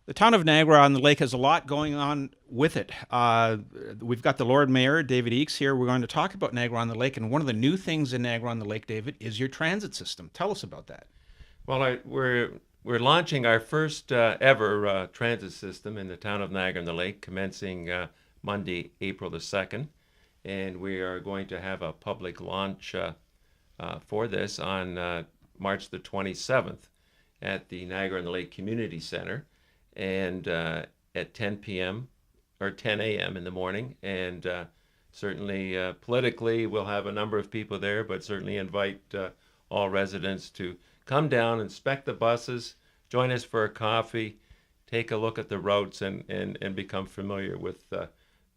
The town of Niagara-on-the-Lake has a lot going on with it. We've got the Lord Mayor, David Eke, here. We're going to talk about Niagara-on-the-Lake, and one of the new things in Niagara-on-the-Lake, David, is your transit system. Tell us about that. Well, we're launching our first ever transit system in the town of Niagara-on-the-Lake, commencing Monday, April the 2nd, and we are going to have a public launch for this on March the 27th at the Niagara-on-the-Lake Community Center, and at 10 p.m. or 10 a.m. in the morning, and certainly politically we'll have a number of people there, but certainly invite all residents to come down, inspect the buses, join us for a coffee, take a look at the routes, and become familiar with the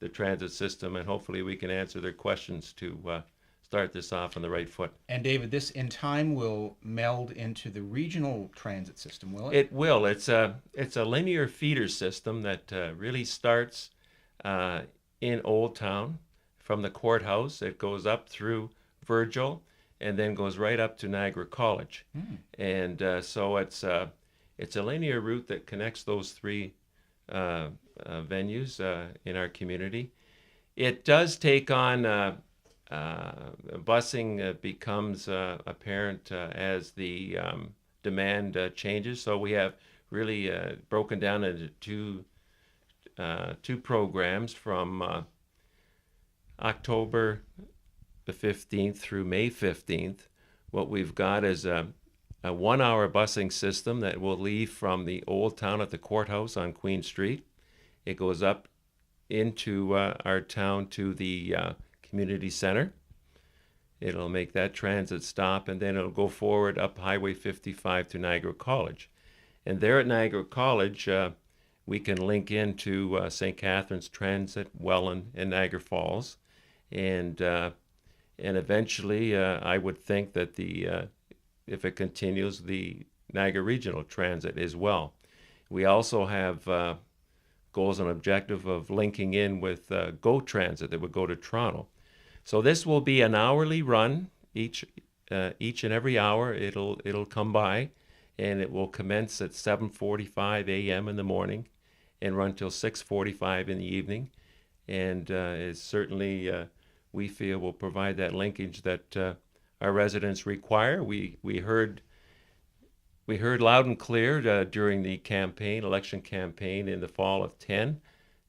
transit system, and hopefully we can answer their questions to start this off on the right foot. And David, this in time will meld into the regional transit system, will it? It will. It's a linear feeder system that really starts in Old Town from the courthouse. It goes up through Virgil and then goes right up to Niagara College. And so it's a linear route that connects those three venues in our community. It does take on busing becomes apparent as the demand changes. So we have really broken down into two programs from October the 15th through May 15th. What we've got is a 1 hour busing system that will leave from the Old Town at the courthouse on Queen Street. It goes up into our town to the community center. It'll make that transit stop, and then it'll go forward up Highway 55 to Niagara College. And there at Niagara College, we can link into St. Catharines Transit, Welland, and Niagara Falls. And eventually, I would think that if it continues, the Niagara Regional Transit as well. We also have goals and objective of linking in with GO Transit that would go to Toronto. So this will be an hourly run. Each and every hour it'll come by, and it will commence at 7:45 a.m. in the morning and run till 6:45 in the evening. And it's certainly we feel will provide that linkage that our residents require. We heard loud and clear during the election campaign in the fall of 10,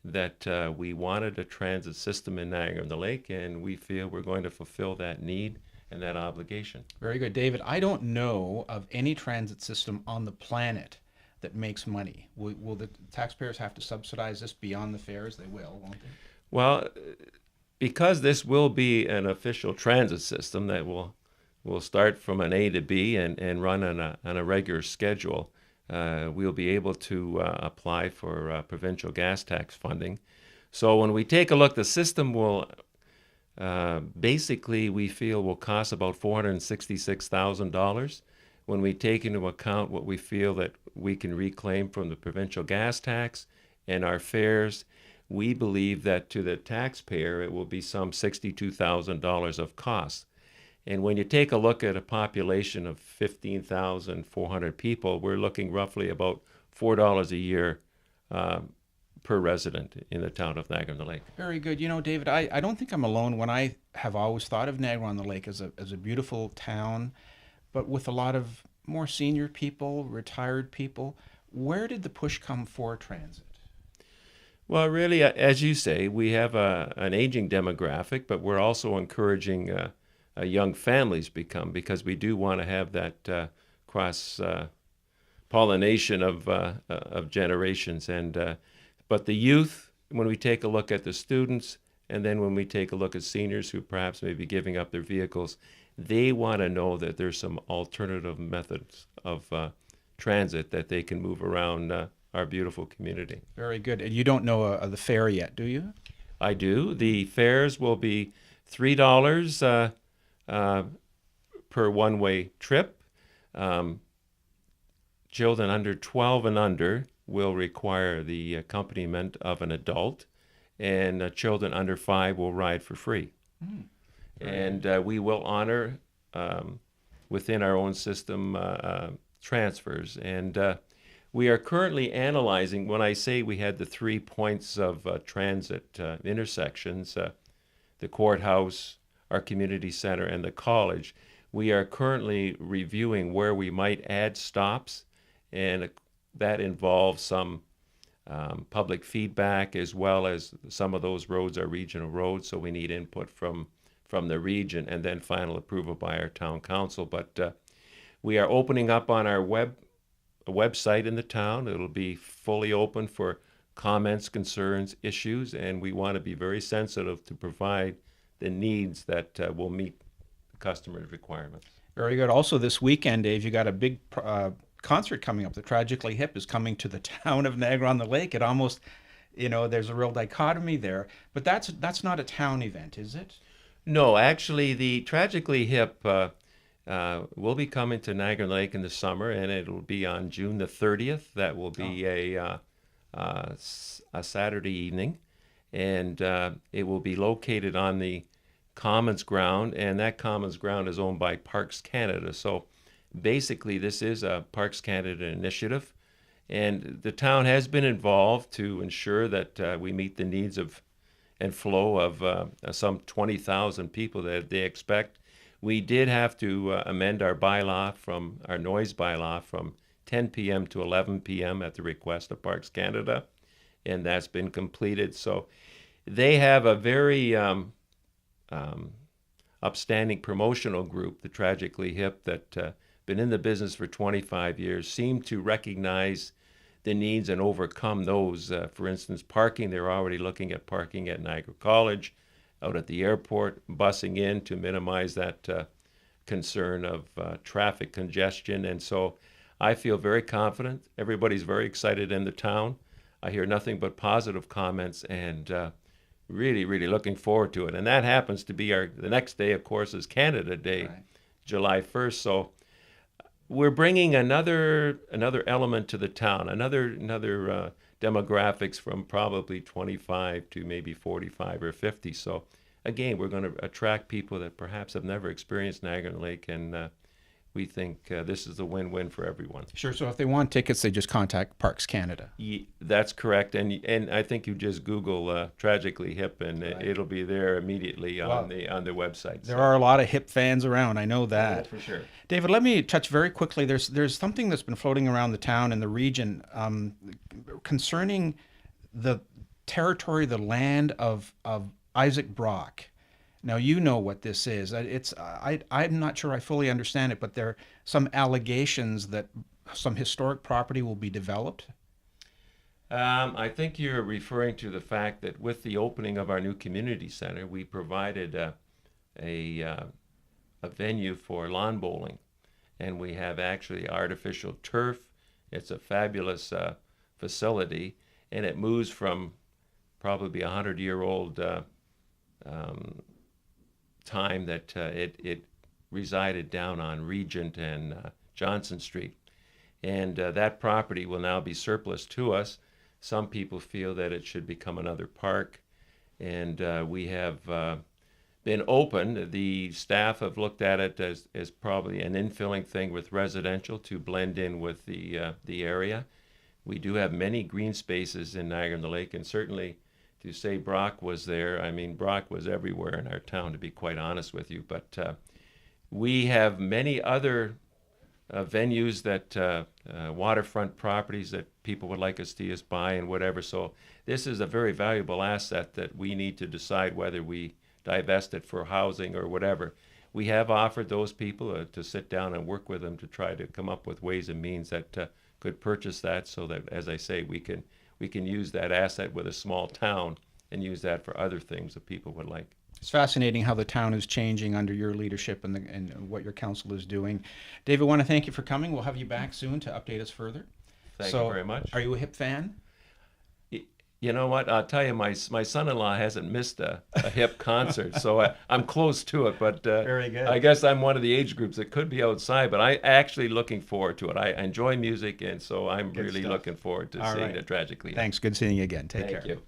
that we wanted a transit system in Niagara-on-the-Lake, and we feel we're going to fulfill that need and that obligation. Very good. David, I don't know of any transit system on the planet that makes money. Will the taxpayers have to subsidize this beyond the fares? They will, won't they? Well, because this will be an official transit system that will start from an A to B and run on a regular schedule, we'll be able to apply for provincial gas tax funding. So when we take a look, the system will basically, we feel, will cost about $466,000. When we take into account what we feel that we can reclaim from the provincial gas tax and our fares, we believe that to the taxpayer it will be some $62,000 of cost. And when you take a look at a population of 15,400 people, we're looking roughly about $4 a year per resident in the town of Niagara-on-the-Lake. Very good. You know, David, I don't think I'm alone when I have always thought of Niagara-on-the-Lake as a beautiful town, but with a lot of more senior people, retired people. Where did the push come for transit? Well, really, as you say, we have an aging demographic, but we're also encouraging young families because we do want to have that cross pollination of generations. And but the youth, when we take a look at the students, and then when we take a look at seniors who perhaps may be giving up their vehicles, they want to know that there's some alternative methods of transit that they can move around our beautiful community. Very good. And you don't know the fare yet, do you? I do. The fares will be $3 per one-way trip. Children under 12 and under will require the accompaniment of an adult, and children under 5 will ride for free. And we will honor within our own system transfers. And We are currently analyzing, when I say we had the 3 points of transit intersections, the courthouse, our community center, and the college, we are currently reviewing where we might add stops, and that involves some public feedback, as well as some of those roads are regional roads, so we need input from the region, and then final approval by our town council. But we are opening up on our website in the town. It'll be fully open for comments, concerns, issues, and we want to be very sensitive to provide the needs that will meet the customer's requirements. Very good. Also, this weekend, Dave, you got a big concert coming up. The Tragically Hip is coming to the town of Niagara-on-the-Lake. It almost, there's a real dichotomy there. But that's not a town event, is it? No, actually, the Tragically Hip will be coming to Niagara-on-the-Lake in the summer, and it'll be on June the 30th. That will be a Saturday evening, and it will be located on the Commons ground, and that Commons ground is owned by Parks Canada. So basically, this is a Parks Canada initiative, and the town has been involved to ensure that we meet the needs of and flow of some 20,000 people that they expect. We did have to amend our noise bylaw from 10 p.m. to 11 p.m. at the request of Parks Canada, and that's been completed. So they have a very upstanding promotional group, the Tragically Hip, that been in the business for 25 years, seem to recognize the needs and overcome those. For instance, parking, they're already looking at parking at Niagara College, out at the airport, busing in to minimize that concern of traffic congestion. And so I feel very confident. Everybody's very excited in the town. I hear nothing but positive comments, and really, really looking forward to it. And that happens to be the next day, of course, is Canada Day, right. July 1st. So we're bringing another element to the town, another demographics from probably 25 to maybe 45 or 50. So again, we're going to attract people that perhaps have never experienced Niagara-on-the-Lake, and we think this is a win-win for everyone. Sure. So if they want tickets, they just contact Parks Canada. That's correct. And I think you just Google Tragically Hip, and right. It'll be there immediately on the website. There are a lot of hip fans around. I know that. For sure. David, let me touch very quickly. There's something that's been floating around the town and the region concerning the territory, the land of Isaac Brock. Now, you know what this is. I'm not sure I fully understand it, but there are some allegations that some historic property will be developed. I think you're referring to the fact that with the opening of our new community center, we provided a venue for lawn bowling, and we have actually artificial turf. It's a fabulous facility, and it moves from probably 100-year-old time that it resided down on Regent and Johnson Street. And that property will now be surplus to us. Some people feel that it should become another park, and we have been open. The staff have looked at it as probably an infilling thing with residential to blend in with the area. We do have many green spaces in Niagara-on-the-Lake, and certainly to say Brock was there, I mean, Brock was everywhere in our town, to be quite honest with you. But we have many other venues that waterfront properties that people would like us to see us buy and whatever. So this is a very valuable asset that we need to decide whether we divest it for housing or whatever. We have offered those people to sit down and work with them to try to come up with ways and means that could purchase that, so that, as I say, we can use that asset with a small town and use that for other things that people would like. It's fascinating how the town is changing under your leadership and what your council is doing. David, I want to thank you for coming. We'll have you back soon to update us further. Thank you very much. Are you a Hip fan? You know what? I'll tell you, my son-in-law hasn't missed a Hip concert, so I'm close to it. But very good. I guess I'm one of the age groups that could be outside, but I actually looking forward to it. I enjoy music, and so I'm really looking forward to seeing the Tragically Hip. Thanks. Good seeing you again. Take care. Thank you.